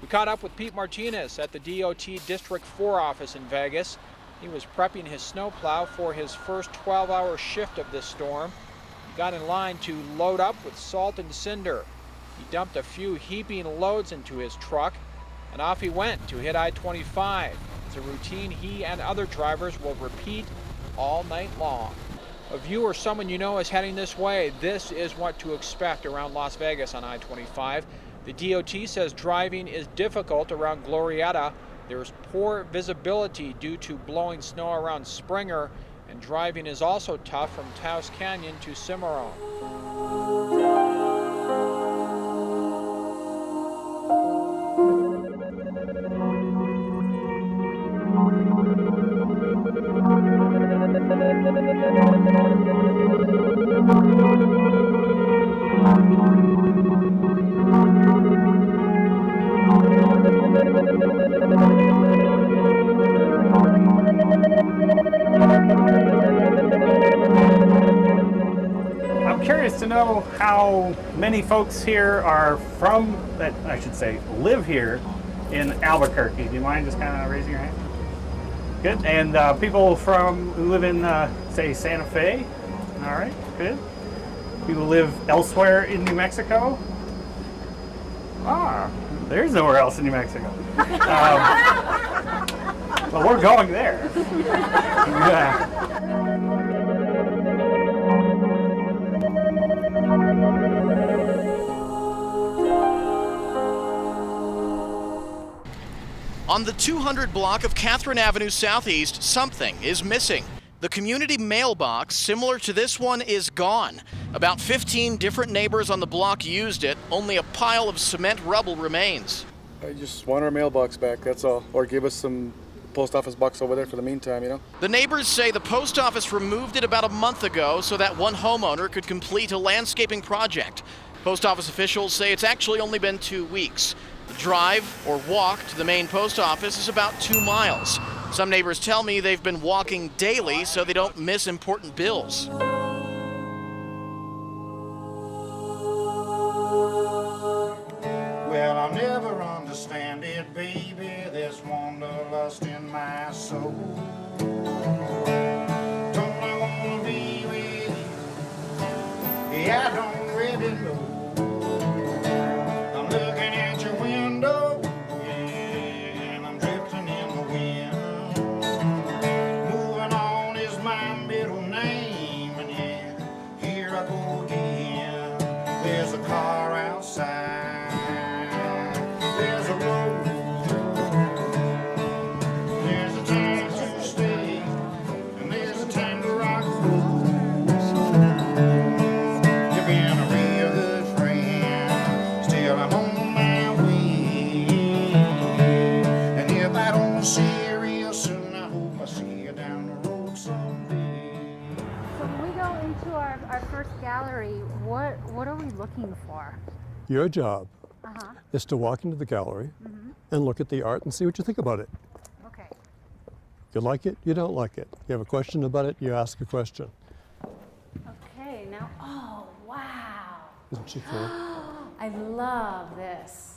We caught up with Pete Martinez at the DOT District 4 office in Vegas. He was prepping his snowplow for his first 12-hour shift of this storm. He got in line to load up with salt and cinder. He dumped a few heaping loads into his truck, and off he went to hit I-25. It's a routine he and other drivers will repeat all night long. If you or someone you know is heading this way, this is what to expect around Las Vegas on I-25. The DOT says driving is difficult around Glorieta. There's poor visibility due to blowing snow around Springer, and driving is also tough from Taos Canyon to Cimarron. I'm curious to know how many folks here are from, that I should say, live here in Albuquerque. Do you mind just kind of raising your hand? Good. And people who live in, say, Santa Fe? All right, good. People who live elsewhere in New Mexico? Ah, there's nowhere else in New Mexico. But we're going there. Yeah. On the 200 block of Catherine Avenue Southeast, something is missing. The community mailbox, similar to this one, is gone. About 15 different neighbors on the block used it. Only a pile of cement rubble remains. I just want our mailbox back, that's all. Or give us some post office box over there for the meantime, you know? The neighbors say the post office removed it about a month ago so that one homeowner could complete a landscaping project. Post office officials say it's actually only been 2 weeks. The drive or walk to the main post office is about 2 miles. Some neighbors tell me they've been walking daily so they don't miss important bills. Well, I'll never understand it, baby. There's wanderlust in my soul. Don't I wanna be with you? Yeah, I don't really know. I'm looking at your window, yeah, and I'm drifting in the wind. Moving on is my middle name, and yeah, here I go again. There's a car outside. There's a road. There's a time to stay, and there's a time to rock. You've been a real good friend. Still, I'm on my way. And if I don't see you real soon, I hope I see you down the road someday. So when we go into our first gallery, what are we looking for? Your job is to walk into the gallery and look at the art and see what you think about it. Okay. You like it, you don't like it. You have a question about it, you ask a question. Okay, now, oh, wow. Isn't she cool? I love this.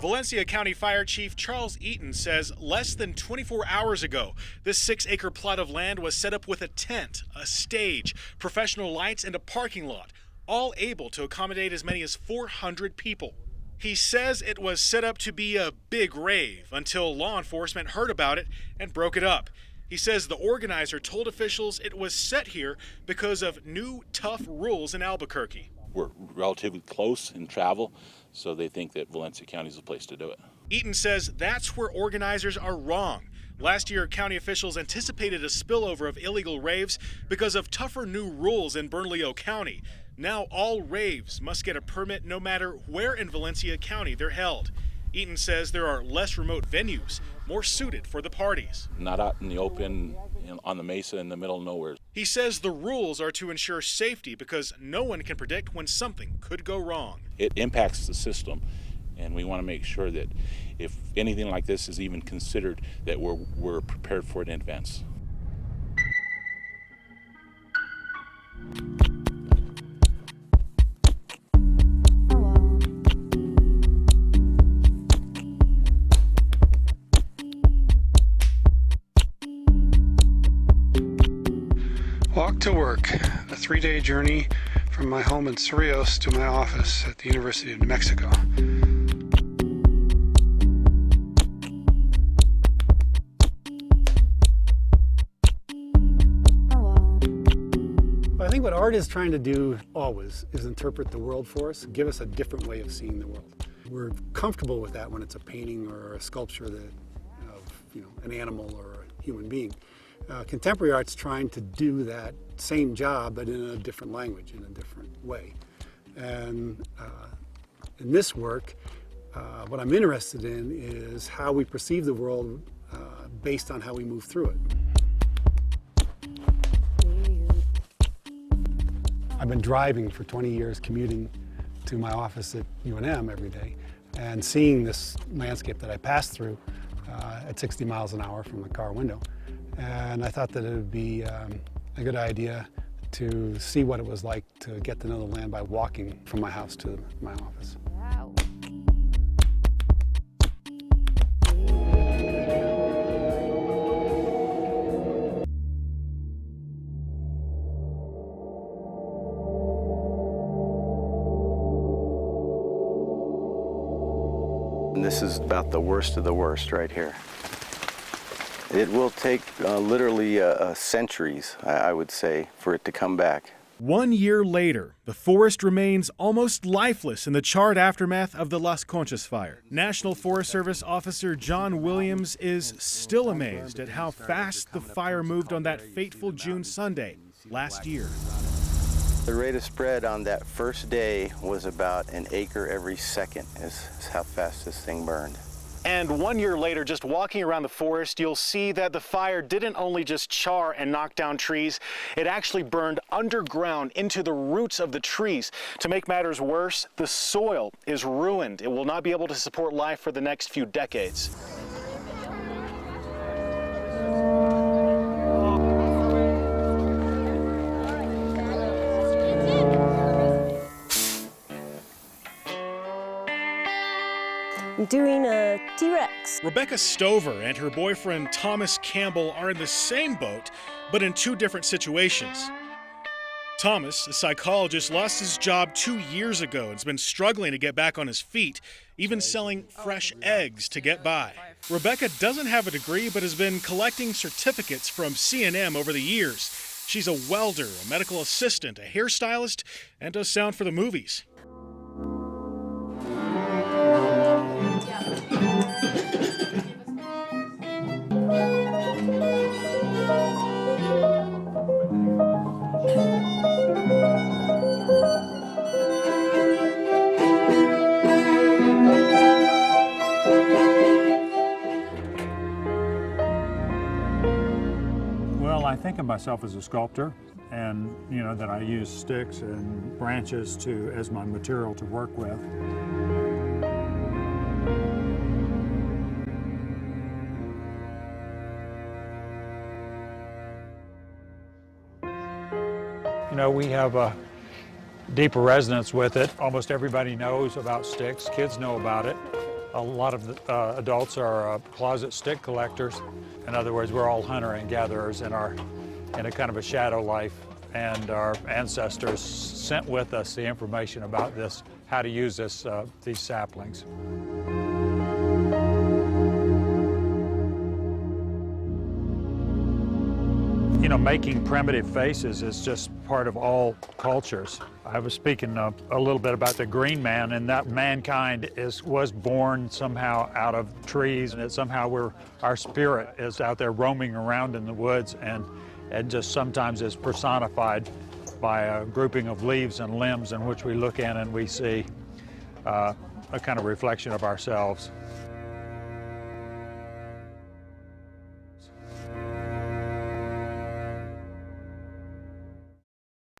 Valencia County Fire Chief Charles Eaton says less than 24 hours ago, this 6-acre plot of land was set up with a tent, a stage, professional lights, and a parking lot, all able to accommodate as many as 400 people. He says it was set up to be a big rave until law enforcement heard about it and broke it up. He says the organizer told officials it was set here because of new tough rules in Albuquerque. We're relatively close in travel, so they think that Valencia County is the place to do it. Eaton says that's where organizers are wrong. Last year, county officials anticipated a spillover of illegal raves because of tougher new rules in Bernalillo County. Now all raves must get a permit no matter where in Valencia County they're held. Eaton says there are less remote venues, more suited for the parties. Not out in the open, on the mesa in the middle of nowhere. He says the rules are to ensure safety because no one can predict when something could go wrong. It impacts the system, and we want to make sure that if anything like this is even considered, that we're prepared for it in advance. Walk to Work, a 3-day journey from my home in Cerrillos to my office at the University of New Mexico. I think what art is trying to do always is interpret the world for us, give us a different way of seeing the world. We're comfortable with that when it's a painting or a sculpture of an animal or a human being. Contemporary art's trying to do that same job, but in a different language, in a different way. And in this work, what I'm interested in is how we perceive the world based on how we move through it. I've been driving for 20 years, commuting to my office at UNM every day, and seeing this landscape that I passed through at 60 miles an hour from the car window. And I thought that it would be a good idea to see what it was like to get to know the land by walking from my house to my office. Wow. And this is about the worst of the worst right here. It will take literally centuries, I would say, for it to come back. 1 year later, the forest remains almost lifeless in the charred aftermath of the Las Conchas fire. National Forest Service officer John Williams is still amazed at how fast the fire moved on that fateful June Sunday last year. The rate of spread on that first day was about an acre every second is how fast this thing burned. And 1 year later, just walking around the forest, you'll see that the fire didn't only just char and knock down trees, it actually burned underground into the roots of the trees. To make matters worse, the soil is ruined. It will not be able to support life for the next few decades. I'm doing a T-Rex. Rebecca Stover and her boyfriend Thomas Campbell are in the same boat, but in 2 different situations. Thomas, a psychologist, lost his job 2 years ago and has been struggling to get back on his feet, even selling fresh eggs to get by. Rebecca doesn't have a degree, but has been collecting certificates from C&M over the years. She's a welder, a medical assistant, a hairstylist, and does sound for the movies. I think of myself as a sculptor, and that I use sticks and branches as my material to work with. We have a deeper resonance with it. Almost everybody knows about sticks. Kids know about it. A lot of the, adults are closet stick collectors. In other words, we're all hunter and gatherers in a kind of a shadow life, and our ancestors sent with us the information about this, how to use these saplings. Making primitive faces is just part of all cultures. I was speaking a little bit about the green man, and that mankind was born somehow out of trees, and somehow our spirit is out there roaming around in the woods, and just sometimes is personified by a grouping of leaves and limbs in which we look in and we see a kind of reflection of ourselves.